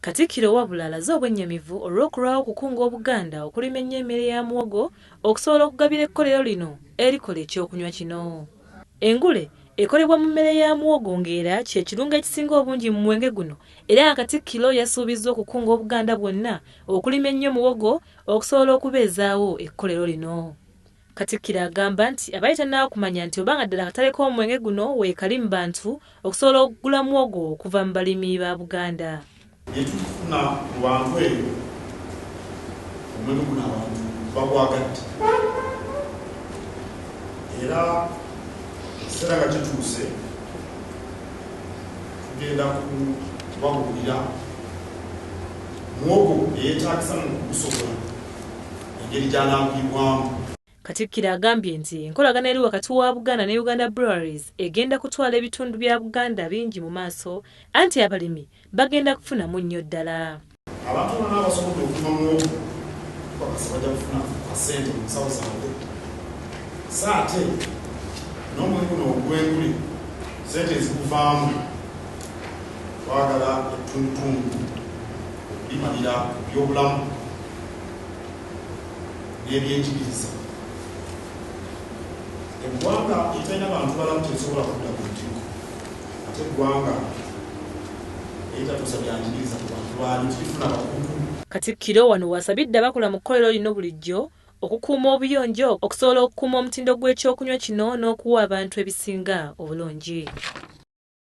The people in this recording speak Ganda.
Katikkiro wabula alaze obwennyamivu olw'okulwawo okukunga Obuganda okulima ennyo emmere ya muwogo okusobola okugabira ekkolero lino erikola ekyokunywa kino. Engule ekolebwa mu mmere ya muwogo ng'era kye kirungo ekisinga obungi mu mwenge guno, era nga Katikkiro yasuubizza okukunga Obuganda bwonna okulima ennyo muwogo okusobola okubeezaawo ekkolero lino. Katikkiro agamba nti abaali tannaba kumanya nti obanga ddala akatale k'omwenge guno weekali mu bantu okusobola okugula muwogo okuva mu balimi ba Buganda. Yetufuna mu bantu eyo omwenge guno abantu bagwagadde, era ekiseera nga kituuse tugenda kubabuulira muwogo eyeetaagisa mu kugusobola engeri gy'anaagulibwamu. Katikkiro agambye nti enkolagana eri wakati wa Buganda ne Uganda Breweries egenda kutwala ebitundu bya Buganda bingi mu maaso, anti abalimi bagenda kufunamu nnyo ddala. Abantu bonna abasobodde okulima muwogo bakasa bajja kufuna akasente mu nsawo zaabwe, so ate n'omwenge guno ogw'engule sente eziguvaamu twagala ettundutundu okulimalira ebyobulamu n'ebyenjigiriza. Eggwanga etalina bantu balamu tesobola kudda ku ntiiko, ate eggwanga eritatuusa byanjigiriza ku bantu baali tulifuna bakugu. Katikkiro wano wasabidde abakola mu kkolero lino bulijjo okukuuma obuyonjo okusobola okukuuma omutindo gw'ekyokunywa kino n'okuwa abantu ebisinga obulungi.